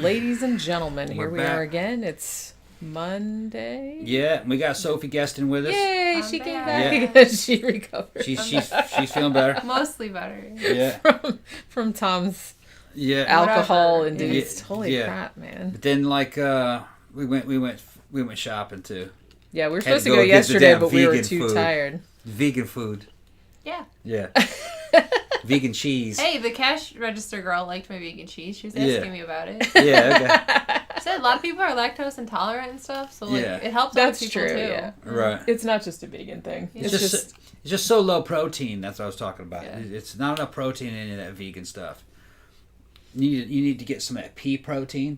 ladies and gentlemen, here we are again. It's Monday. Yeah, we got Sophie Guestin with us. Yay, she came back again. She recovered. She's feeling better. Mostly better. Yeah. from Tom's alcohol induced. Holy crap, man. But then we went shopping too. Yeah, we were supposed to go yesterday, but we were too tired. Vegan food. Yeah. Yeah. Vegan cheese. Hey, the cash register girl liked my vegan cheese. She was asking me about it. Yeah, okay. She said a lot of people are lactose intolerant and stuff, so it helps other people too. Yeah. Right. It's not just a vegan thing. Yeah. It's just so low protein. That's what I was talking about. Yeah. It's not enough protein in any of that vegan stuff. You need to get some of that pea protein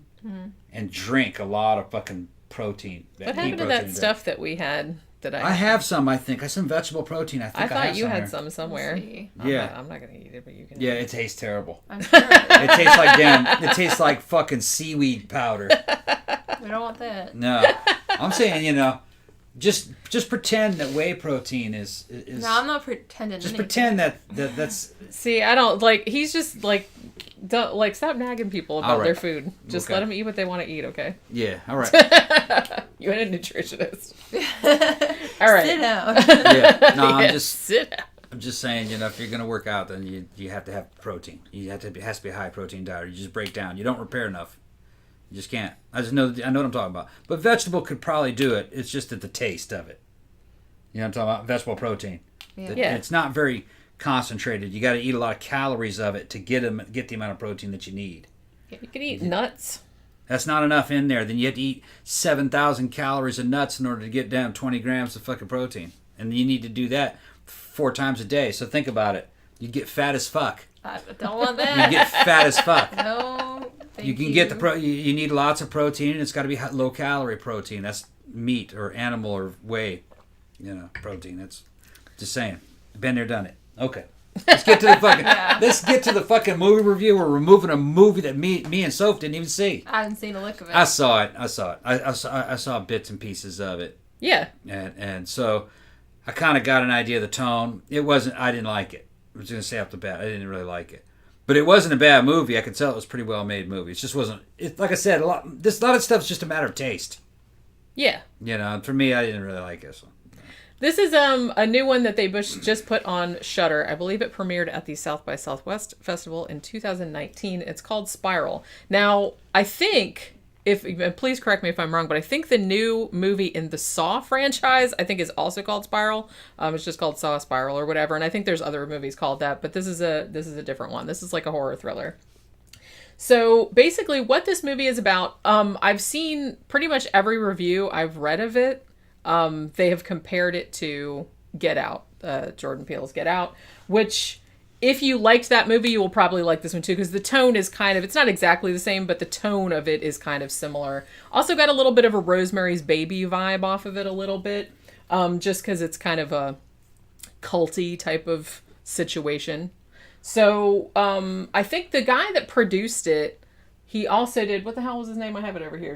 and drink a lot of fucking protein. What happened to that stuff that we had? I have some, I think. I have some vegetable protein. I thought you had some somewhere. Yeah. I'm not going to eat it, but you can. Yeah, it tastes terrible. I'm sure. It tastes like fucking seaweed powder. We don't want that. No. I'm saying, just pretend that whey protein is... No, I'm not pretending. Just pretend that's... See, I don't, he's just, don't, stop nagging people about their food. Just let them eat what they want to eat, okay? Yeah, all right. You ain't a nutritionist. All right. Sit down. Yeah, no, sit down. I'm just saying, if you're going to work out, then you have to have protein. It has to be a high protein diet. You just break down. You don't repair enough. You just can't. I know what I'm talking about. But vegetable could probably do it. It's just at the taste of it. You know what I'm talking about? Vegetable protein. Yeah. It's not very concentrated. You got to eat a lot of calories of it to get the amount of protein that you need. You can eat nuts. That's not enough in there. Then you have to eat 7,000 calories of nuts in order to get down 20 grams of fucking protein. And you need to do that 4 times a day. So think about it. You get fat as fuck. I don't want that. You get fat as fuck. No, you can get you need lots of protein, and it's got to be low calorie protein. That's meat or animal or whey, protein. That's just saying. Been there, done it. Okay. Let's get to the fucking movie review. We're removing a movie that me and Soph didn't even see. I haven't seen a lick of it. I saw it. I saw bits and pieces of it. Yeah. And so I kind of got an idea of the tone. I didn't like it. I was going to say off the bat, I didn't really like it. But it wasn't a bad movie. I could tell it was a pretty well made movie. It just wasn't. Like I said, a lot of stuff's just a matter of taste. Yeah. For me, I didn't really like it. So. This is a new one that they just put on Shudder. I believe it premiered at the South by Southwest Festival in 2019. It's called Spiral. Now, I think, please correct me if I'm wrong, but I think the new movie in the Saw franchise, I think is also called Spiral. It's just called Saw Spiral or whatever. And I think there's other movies called that, but this is a different one. This is like a horror thriller. So basically what this movie is about, I've seen pretty much every review I've read of it. They have compared it to Get Out, Jordan Peele's Get Out, which if you liked that movie, you will probably like this one too, because the tone is it's not exactly the same, but the tone of it is kind of similar. Also got a little bit of a Rosemary's Baby vibe off of it a little bit, just because it's kind of a culty type of situation. So I think the guy that produced it, he also did, what the hell was his name? I have it over here.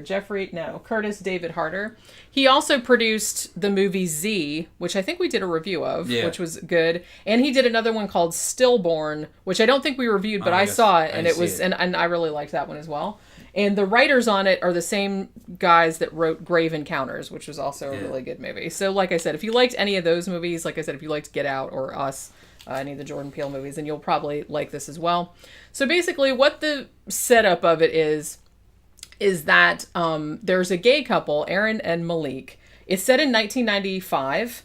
Curtis David Harder. He also produced the movie Z, which I think we did a review of, which was good. And he did another one called Stillborn, which I don't think we reviewed, but I saw it, and and I really liked that one as well. And the writers on it are the same guys that wrote Grave Encounters, which was also a really good movie. So like I said, if you liked any of those movies, like I said, if you liked Get Out or Us, any of the Jordan Peele movies, then you'll probably like this as well. So basically what the setup of it is that there's a gay couple, Erin and Malik. It's set in 1995,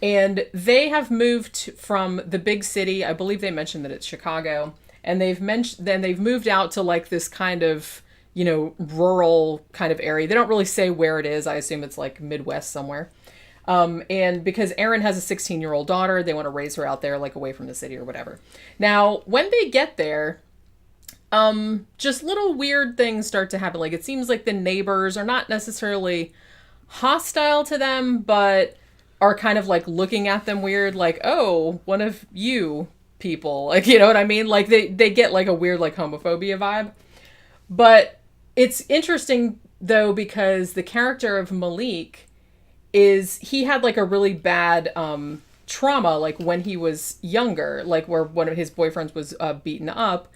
and they have moved from the big city. I believe they mentioned that it's Chicago, and they've moved out to like this kind of, rural kind of area. They don't really say where it is. I assume it's like Midwest somewhere. And because Erin has a 16-year-old daughter, they want to raise her out there, like away from the city or whatever. Now, when they get there, just little weird things start to happen. Like, it seems like the neighbors are not necessarily hostile to them, but are kind of like looking at them weird, like, oh, one of you people, like, you know what I mean? Like they get like a weird, like homophobia vibe. But it's interesting though, because the character of Malik he had like a really bad trauma, like when he was younger, like where one of his boyfriends was beaten up.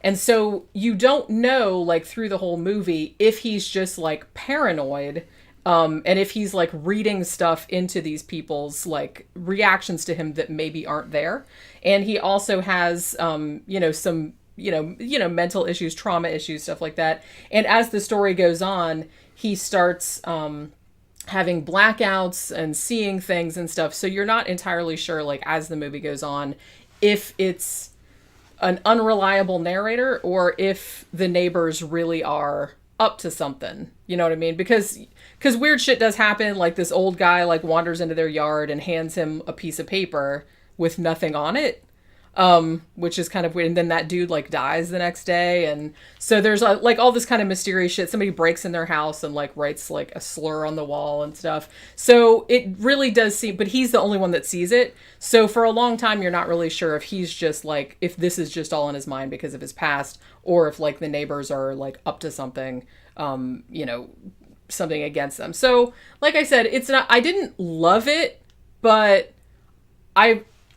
And so you don't know, like, through the whole movie if he's just, like, paranoid, and if he's, like, reading stuff into these people's, like, reactions to him that maybe aren't there. And he also has, you know, some, mental issues, trauma issues, stuff like that. And as the story goes on, he starts having blackouts and seeing things and stuff. So you're not entirely sure, like, as the movie goes on, if it's an unreliable narrator or if the neighbors really are up to something. You know what I mean? Because weird shit does happen. Like, this old guy, like, wanders into their yard and hands him a piece of paper with nothing on it. Which is kind of weird. And then that dude, like, dies the next day. And so there's, like, all this kind of mysterious shit. Somebody breaks in their house and, like, writes, like, a slur on the wall and stuff. So it really does seem, but he's the only one that sees it. So for a long time, you're not really sure if he's just, like, if this is just all in his mind because of his past, or if, like, the neighbors are, like, up to something, something against them. So, like I said, it's not, I didn't love it, but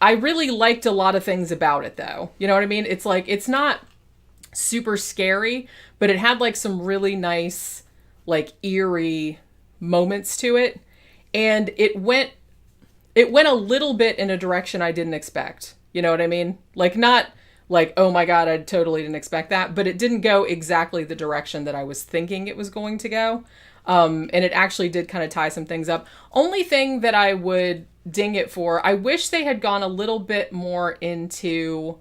I really liked a lot of things about it, though. You know what I mean? It's like, it's not super scary, but it had, like, some really nice, like, eerie moments to it. And it went a little bit in a direction I didn't expect. You know what I mean? Like, not like, oh my God, I totally didn't expect that. But it didn't go exactly the direction that I was thinking it was going to go. And it actually did kind of tie some things up. Only thing that I would ding it for, I wish they had gone a little bit more into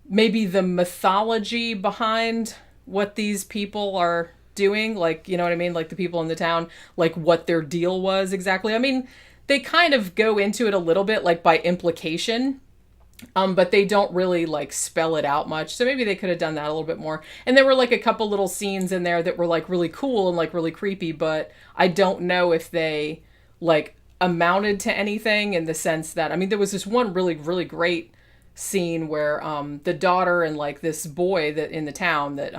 maybe the mythology behind what these people are doing. Like, you know what I mean? Like, the people in the town, like, what their deal was exactly. I mean, they kind of go into it a little bit, like, by implication. But they don't really, like, spell it out much. So maybe they could have done that a little bit more. And there were, like, a couple little scenes in there that were, like, really cool and, like, really creepy. But I don't know if they, like, amounted to anything in the sense that, I mean, there was this one really, really great scene where the daughter and, like, this boy that in the town that,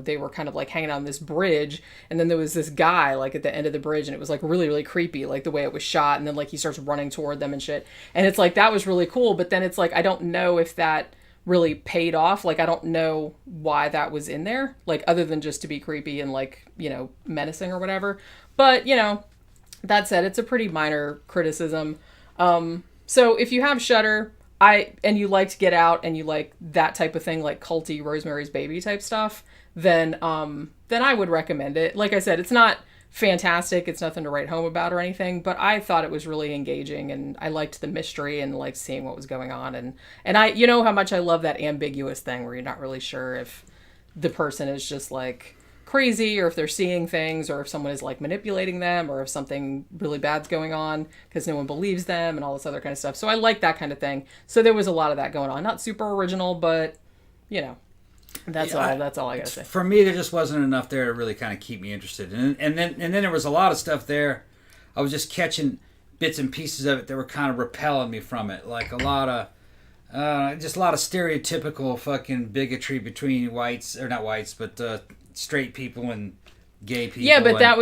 they were kind of, like, hanging on this bridge. And then there was this guy, like, at the end of the bridge. And it was, like, really, really creepy, like, the way it was shot. And then, like, he starts running toward them and shit. And it's, like, that was really cool. But then it's, like, I don't know if that really paid off. Like, I don't know why that was in there. Like, other than just to be creepy and, like, menacing or whatever. But, that said, it's a pretty minor criticism. So if you have Shudder, and you liked Get Out and you like that type of thing, like culty Rosemary's Baby type stuff, then I would recommend it. Like I said, it's not fantastic. It's nothing to write home about or anything, but I thought it was really engaging and I liked the mystery and like seeing what was going on. And I, how much I love that ambiguous thing where you're not really sure if the person is just like crazy or if they're seeing things or if someone is like manipulating them or if something really bad's going on because no one believes them and all this other kind of stuff. So I like that kind of thing. So there was a lot of that going on. Not super original, but that's all I gotta say. For me, there just wasn't enough there to really kind of keep me interested. And then there was a lot of stuff there. I was just catching bits and pieces of it that were kind of repelling me from it. Like a lot of stereotypical fucking bigotry between whites, or not whites, but straight people and gay people. Yeah, but there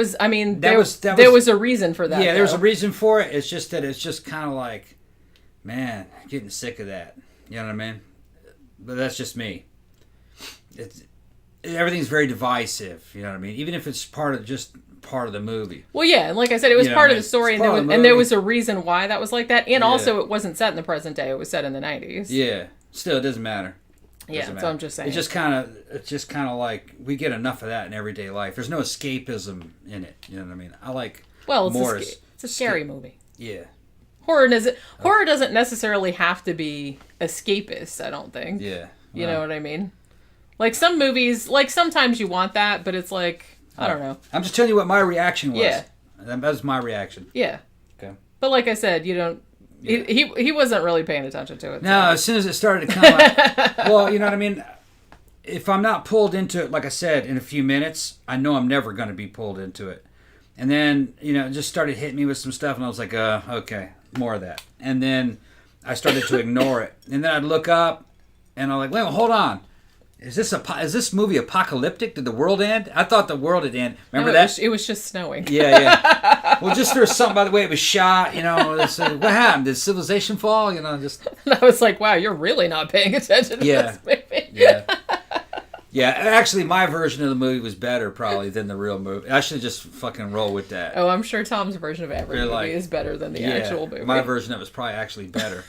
was a reason for that. Yeah, there's a reason for it. It's just that it's just kind of like, man, getting sick of that. You know what I mean? But that's just me. Everything's very divisive. You know what I mean? Even if it's part of the movie. Well, yeah, and like I said, it was part of the story, and there was a reason why that was like that. And also, it wasn't set in the present day; it was set in the 90s. Yeah, still, it doesn't matter. So I'm just saying. It's just kind of like we get enough of that in everyday life. There's no escapism in it. You know what I mean? I like more. It's a scary movie. Yeah. Horror doesn't necessarily have to be escapist. I don't think. Yeah. You know what I mean? Like some movies, like sometimes you want that, but it's like I don't know. I'm just telling you what my reaction was. Yeah. That was my reaction. Yeah. Okay. But like I said, you don't. Yeah. He wasn't really paying attention to it. No, as soon as it started to come up. Well, you know what I mean? If I'm not pulled into it, like I said, in a few minutes, I know I'm never going to be pulled into it. And then, it just started hitting me with some stuff, and I was like, okay, more of that. And then I started to ignore it. And then I'd look up, and I'm like, wait, hold on. Is this movie apocalyptic? Did the world end? I thought the world had ended. Remember that? It was just snowing. Yeah. Well, just there was something by the way it was shot. What happened? Did civilization fall? Just. And I was like, wow, you're really not paying attention to this movie. Yeah. Yeah, actually, my version of the movie was better, probably, than the real movie. I should just fucking roll with that. Oh, I'm sure Tom's version of every movie is better than the actual movie. My version of it was probably actually better.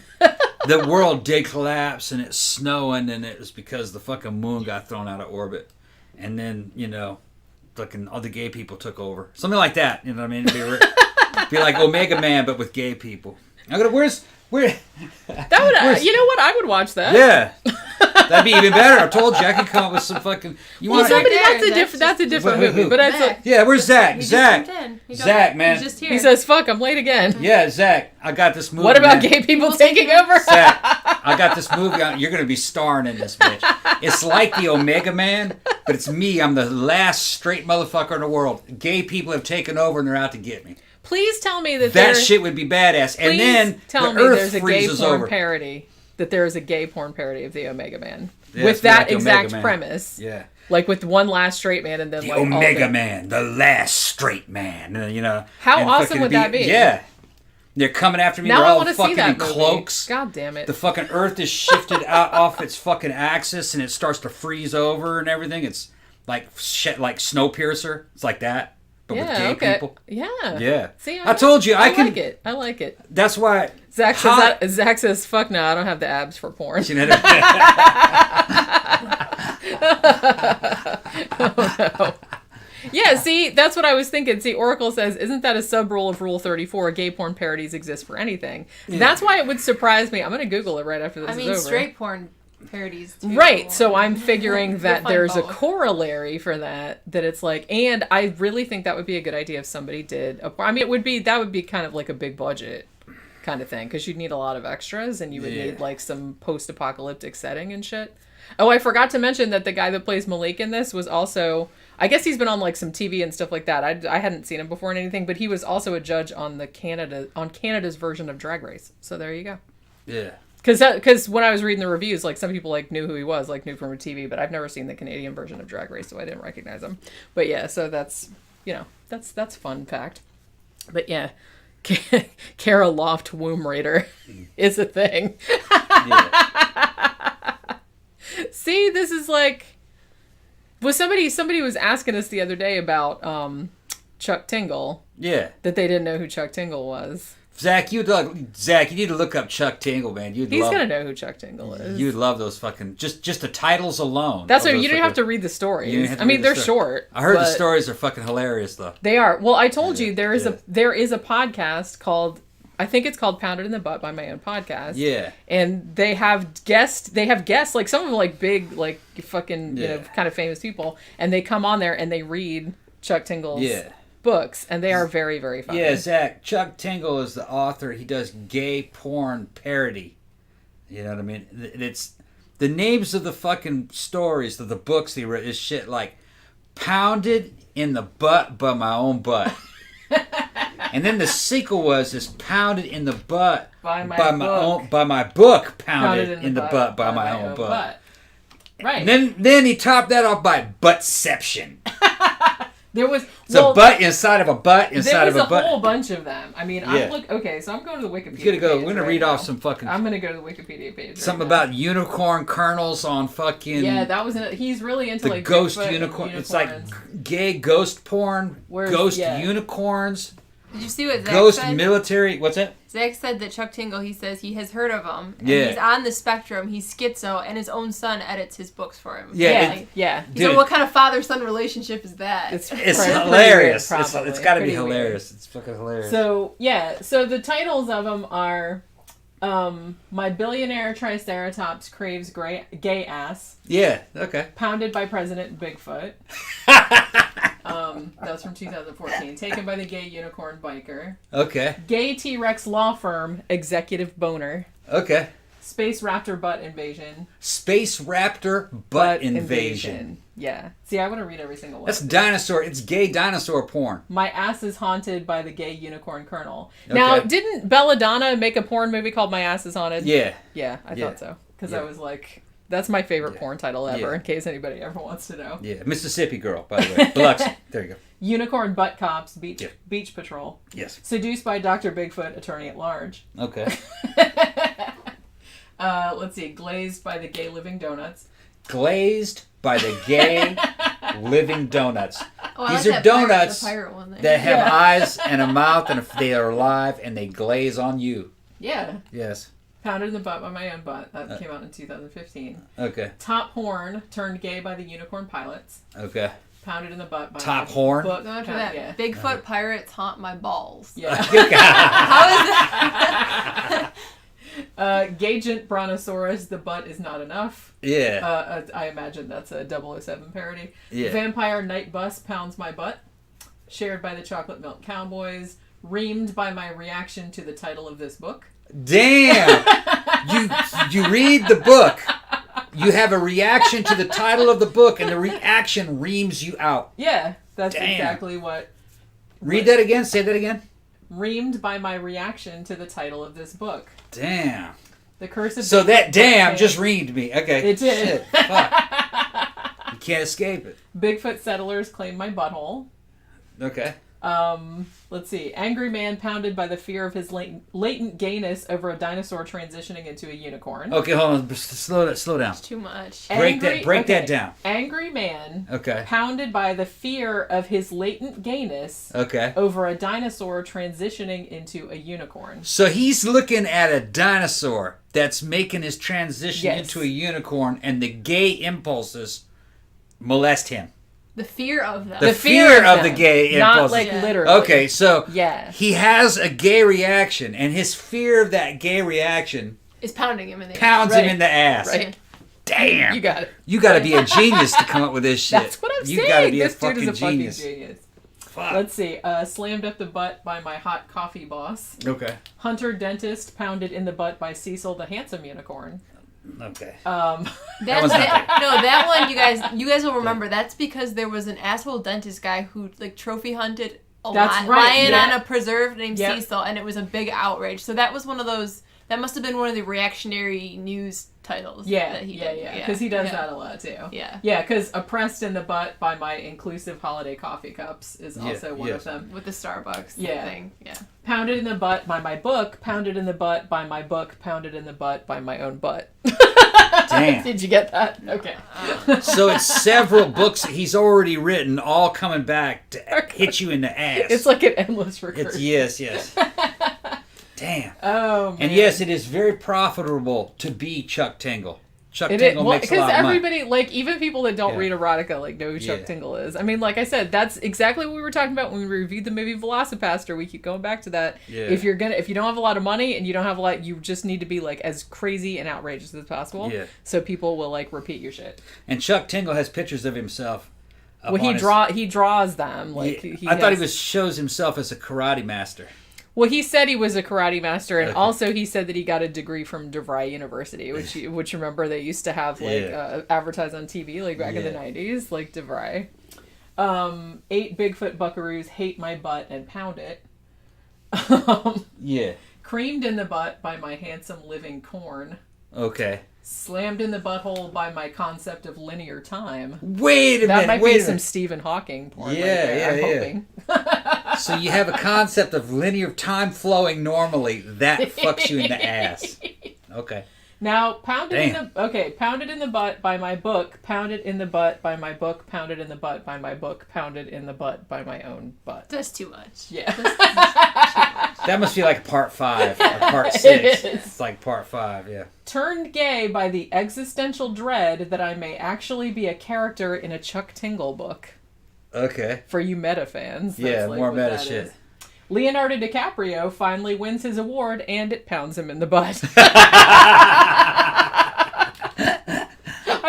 The world did collapse, and it's snowing, and it was because the fucking moon got thrown out of orbit. And then, fucking all the gay people took over. Something like that, you know what I mean? It'd be like Omega Man, but with gay people. Where? That would, you know what? I would watch that. Yeah. That'd be even better. I told you I could come up with some fucking. That's a different movie. But where's Zach? Zach, man. He's just here. He says, "Fuck, I'm late again." Yeah, Zach, I got this movie. What about gay people taking over? Zach, I got this movie. You're gonna be starring in this bitch. It's like the Omega Man, but it's me. I'm the last straight motherfucker in the world. Gay people have taken over and they're out to get me. Please tell me that shit would be badass. And then tell me there's a gay porn parody. That there is a gay porn parody of the Omega Man with that like exact premise. Yeah, like with one last straight man and then the Omega Man, the last straight man. How awesome would that be? Yeah, they're coming after me. Now they're all I fucking in movie. cloaks. God damn it! The fucking Earth is shifted out off its fucking axis and it starts to freeze over and everything. It's like shit, like Snowpiercer. It's like that. But with gay people. Yeah. See, I told you I can. I like it. That's why Zach says, "Fuck no, I don't have the abs for porn." Oh, no. Yeah, see, that's what I was thinking. See, Oracle says, "Isn't that a sub rule of Rule 34? Gay porn parodies exist for anything." Yeah. That's why it would surprise me. I'm going to Google it right after this is over. Straight porn parodies too. Right, so I'm figuring that there's a corollary for that it's like, and I really think that would be a good idea if somebody did that would be kind of like a big budget kind of thing, because you'd need a lot of extras and you would need like some post-apocalyptic setting and shit. Oh, I forgot to mention that the guy that plays Malik in this was also, I guess he's been on like some TV and stuff like that. I hadn't seen him before in anything, but he was also a judge on Canada's version of Drag Race. So there you go. Yeah. Because when I was reading the reviews, like some people like knew who he was, like knew from a TV, but I've never seen the Canadian version of Drag Race, so I didn't recognize him. But yeah, so that's that's fun fact. But yeah, Ciarra Loft Womb Raider is a thing. See, this is like, somebody was asking us the other day about Chuck Tingle. Yeah. That they didn't know who Chuck Tingle was. Zach, you need to look up Chuck Tingle, man. He's gonna know who Chuck Tingle is. You'd love those fucking just the titles alone. That's what you don't have to read the stories. I mean, they're short. I heard the stories are fucking hilarious though. They are. Well, I told you there is a podcast called, I think it's called Pounded in the Butt by my own podcast. Yeah. And they have guests like some of them like big like fucking kind of famous people, and they come on there and they read Chuck Tingle's books, and they are very, very funny. Yeah, Zach, Chuck Tingle is the author. He does gay porn parody. You know what I mean? It's the names of the fucking stories of the books he wrote is shit like Pounded in the Butt by My Own Butt. And then the sequel was Pounded in the Butt by my book Pounded in the Butt by My Own Butt. Right. And then he topped that off by Buttception. There was a butt inside of a butt inside of a butt. There was a whole bunch of them. I mean, so I'm going to the Wikipedia page. We're going to read off some fucking... I'm going to go to the Wikipedia page. Something about unicorn kernels on fucking... Yeah, that was... He's really into like ghost unicorn. It's like gay ghost porn, unicorns. Did you see what Zach said? Ghost military... What's that? Zach said that Chuck Tingle, he says he has heard of him. And he's on the spectrum. He's schizo, and his own son edits his books for him. Yeah. He's like, what kind of father-son relationship is that? It's hilarious. It's got to be hilarious. Weird. It's fucking hilarious. So, So the titles of them are... My Billionaire Triceratops Craves Gay Ass. Yeah, okay. Pounded by President Bigfoot. That was from 2014. Taken by the Gay Unicorn Biker. Okay. Gay T-Rex Law Firm Executive Boner. Okay. Space Raptor Butt Invasion. Space Raptor Butt Invasion. Yeah. See, I want to read every single one. That's dinosaur. It's gay dinosaur porn. My Ass is Haunted by the Gay Unicorn Colonel. Okay. Now, didn't Belladonna make a porn movie called My Ass is Haunted? Yeah. Yeah, I thought so. Because I was like... That's my favorite porn title ever, in case anybody ever wants to know. Yeah, Mississippi Girl, by the way. Biloxi. There you go. Unicorn Butt Cops, Beach Patrol. Yes. Seduced by Dr. Bigfoot, Attorney at Large. Okay. Let's see. Glazed by the Gay Living Donuts. glazed by the gay living donuts. Oh, I These like are that donuts the pirate one that have eyes and a mouth, and they are alive, and they glaze on you. Yeah. Yes. Pounded in the Butt by My Own Butt. That came out in 2015. Okay. Top Horn, turned gay by the Unicorn Pilots. Okay. Pounded in the Butt by Top my Horn? book. So after that, Yeah. Bigfoot pirates haunt my balls. Yeah. How is that? Gagent Brontosaurus, the butt is not enough. Yeah. I imagine that's a 007 parody. Yeah. Vampire Night Bus pounds my butt. Shared by the Chocolate Milk Cowboys. Reamed by my reaction to the title of this book. Damn! you read the book. You have a reaction to the title of the book, and the reaction reams you out. Yeah, that's Damn. exactly what. Read that again. Say that again. Reamed by my reaction to the title of this book. Damn. The Curse of So Bigfoot that damn Book just reamed me. Okay. It did. Shit. Fuck. You can't escape it. Bigfoot settlers claim my butthole. Okay. Let's see. Angry man pounded by the fear of his latent gayness over a dinosaur transitioning into a unicorn. Okay, hold on. Slow down. It's too much. Break that down. Angry man Okay. pounded by the fear of his latent gayness Okay. over a dinosaur transitioning into a unicorn. So he's looking at a dinosaur that's making his transition Yes. into a unicorn, and the gay impulses molest him. The fear of them. The fear of the them. gay Not impulses. like Yeah. literally. Okay, so Yeah. he has a gay reaction, and his fear of that gay reaction is pounding him in the pounds Right. him in the ass. Right. Damn. You got it. You got to be a genius to come up with this shit. That's what I'm You saying. got to be This a fucking dude is a genius. fucking genius. Fuck. Let's see. Slammed up the butt by my hot coffee boss. Okay. Hunter Dentist pounded in the butt by Cecil the handsome unicorn. Okay. That one you guys will remember. That's because there was an asshole dentist guy who like trophy hunted a That's right, lion yeah. on a preserve named Yep. Cecil, and it was a big outrage. So that was one of those. That must have been one of the reactionary news titles. Yeah, that he yeah, did. yeah. Because he does that a lot too. Yeah. Yeah, because Oppressed in the Butt by my inclusive holiday coffee cups is also one of them. With the Starbucks Yeah. thing. Yeah. Pounded in the Butt by my book. Pounded in the Butt by my book. Pounded in the Butt by my own butt. Damn. Did you get that? Okay. So it's several books that he's already written, all coming back to hit you in the ass. It's like an endless recursion. Yes. Damn. Oh, man. And yes, it is very profitable to be Chuck Tingle. Chuck It Tingle is, makes a lot because of money. everybody, like, even people that don't Yeah. read erotica, like, know who Chuck Yeah. Tingle is. I mean, like I said, that's exactly what we were talking about when we reviewed the movie Velocipaster. We keep going back to that. Yeah. If you don't have a lot of money and you don't have a lot, you just need to be, like, as crazy and outrageous as possible. Yeah. So people will, like, repeat your shit. And Chuck Tingle has pictures of himself. up Well, on his- he draws them. Like, I thought he shows himself as a karate master. Well, he said he was a karate master, and Okay. also he said that he got a degree from DeVry University, which remember they used to have like advertise on TV like back in the 90s, like DeVry. 8 Bigfoot buckaroos hate my butt and pound it. Yeah. Creamed in the butt by my handsome living corn. Okay. Slammed in the butthole by my concept of linear time. Wait a minute. That might wait be a some minute. Stephen Hawking porn. Yeah, right there, I'm yeah. hoping. So you have a concept of linear time flowing normally. That fucks you in the ass. Okay. Now, pounded in the butt by my book, pounded in the butt by my book, pounded in the butt by my book, pounded in the butt by my own butt. That's too much. Yeah. That must be like part 5 or part 6. It is. It's like part 5, yeah. Turned gay by the existential dread that I may actually be a character in a Chuck Tingle book. Okay. For you meta fans. That's Yeah, like more what meta that shit. is. Leonardo DiCaprio finally wins his award and it pounds him in the butt. I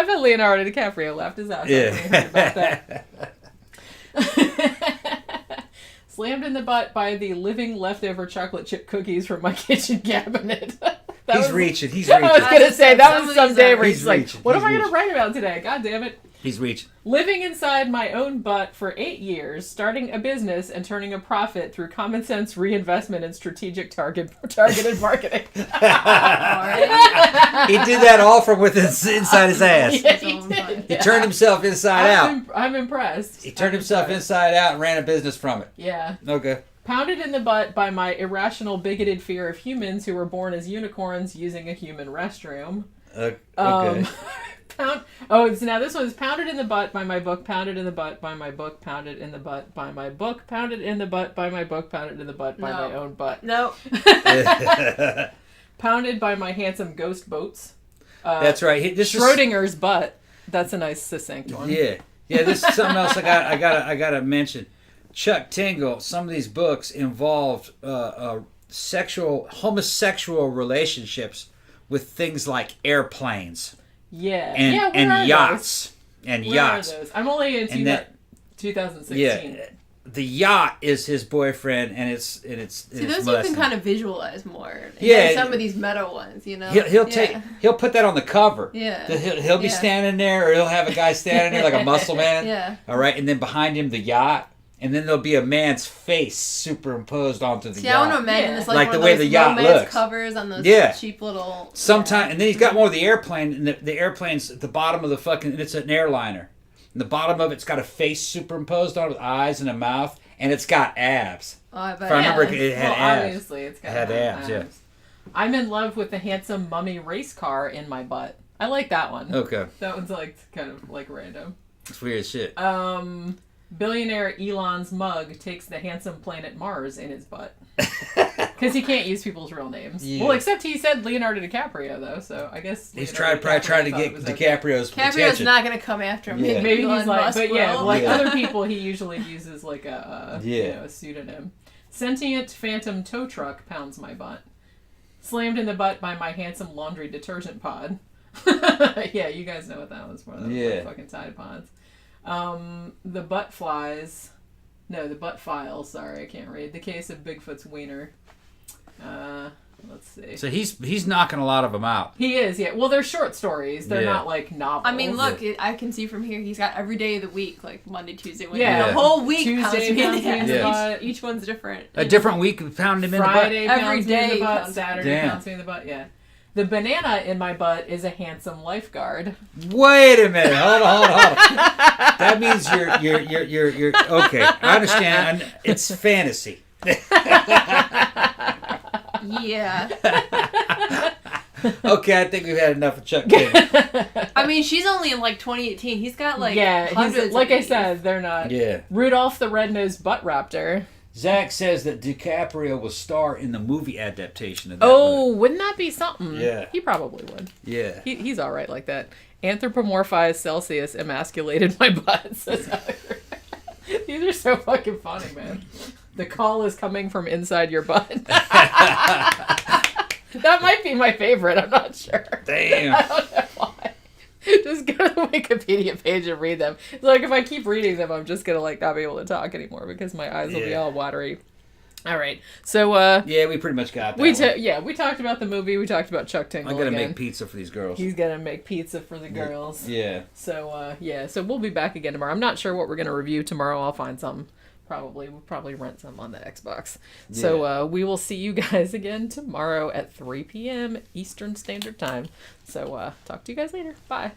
bet Leonardo DiCaprio laughed his ass off when he heard about that. Slammed in the butt by the living leftover chocolate chip cookies from my kitchen cabinet. He's reaching. I was going to say, that was Some of someday these where He's he's like, reaching. what He's am I going to reaching. write about today? God damn it. He's reaching. Living inside my own butt for 8 years, starting a business and turning a profit through common sense reinvestment and strategic targeted marketing. He did that all from within inside his ass. Yeah, he did. He turned himself inside out. I'm impressed. He turned himself inside out and ran a business from it. Yeah. Okay. Pounded in the butt by my irrational, bigoted fear of humans who were born as unicorns using a human restroom. Okay. So now this one's pounded in the butt by my book, pounded in the butt by my book, pounded in the butt by my book, pounded in the butt by my book, pounded in the butt by my own butt. No. Pounded by my handsome ghost boats. That's right. Schrodinger's butt. That's a nice succinct one. Yeah. This is something else I gotta mention. Chuck Tingle. Some of these books involved homosexual relationships with things like airplanes. Yeah. And yachts. And yachts. Where are those? I'm only in 2016. Yeah. The yacht is his boyfriend, and it's See, those you can kind of visualize more. Yeah, some of these meta ones, you know. He'll put that on the cover. Yeah, he'll be standing there, or he'll have a guy standing there like a muscle man. Yeah. All right, and then behind him the yacht, and then there'll be a man's face superimposed onto the yacht. I want to imagine this like one the way of those the yacht romance looks. covers on those cheap little. Sometimes, and then he's got more of the airplane, and the airplane's at the bottom of the fucking. And it's an airliner. And the bottom of it's got a face superimposed on it with eyes and a mouth, and it's got abs. Oh, I bet. If I remember, it had abs. Obviously, it's got abs. Yeah. I'm in love with the handsome mummy race car in my butt. I like that one. Okay. That one's like kind of like random. It's weird as shit. Billionaire Elon's mug takes the handsome planet Mars in his butt. Because he can't use people's real names. Yeah. Well, except he said Leonardo DiCaprio, though, so I guess he's probably trying to get DiCaprio's attention. DiCaprio's not going to come after him. Yeah. Maybe he's like, but other people, he usually uses like a pseudonym. Sentient phantom tow truck pounds my butt. Slammed in the butt by my handsome laundry detergent pod. Yeah, you guys know what that was for. That was like fucking Tide Pods. The butt flies. No, the butt file. Sorry, I can't read. The case of Bigfoot's wiener. Let's see. So he's knocking a lot of them out. He is, yeah. Well, they're short stories. They're not like novels. I mean, look, I can see from here he's got every day of the week, like Monday, Tuesday, Wednesday. The whole week Tuesday pounds me in the butt. Each one's different. A different week pound him in the butt. Friday every day day in the butt. Saturday pounds me in the butt. Yeah. The banana in my butt is a handsome lifeguard. Wait a minute. Hold on. That means you're okay. I understand. It's fantasy. Yeah. Okay, I think we've had enough of Chuck Tingle. I mean, she's only in like 2018. He's got like hundreds. Like I said, they're not. Yeah. Rudolph the Red-Nosed Butt Raptor. Zach says that DiCaprio will star in the movie adaptation of that movie. Wouldn't that be something? Yeah. He probably would. Yeah. He's all right like that. Anthropomorphized Celsius emasculated my butt. These are so fucking funny, man. The call is coming from inside your butt. That might be my favorite. I'm not sure. Damn. I don't know why. Just go to the Wikipedia page and read them. It's like if I keep reading them, I'm just gonna like not be able to talk anymore because my eyes will be all watery. All right, so we pretty much got that. We talked about the movie. We talked about Chuck Tingle. I'm gonna make pizza for these girls. He's gonna make pizza for the girls. Yeah. So so we'll be back again tomorrow. I'm not sure what we're gonna review tomorrow. I'll find some. We'll probably rent some on the Xbox. Yeah. So we will see you guys again tomorrow at 3 p.m. Eastern Standard Time. So talk to you guys later. Bye.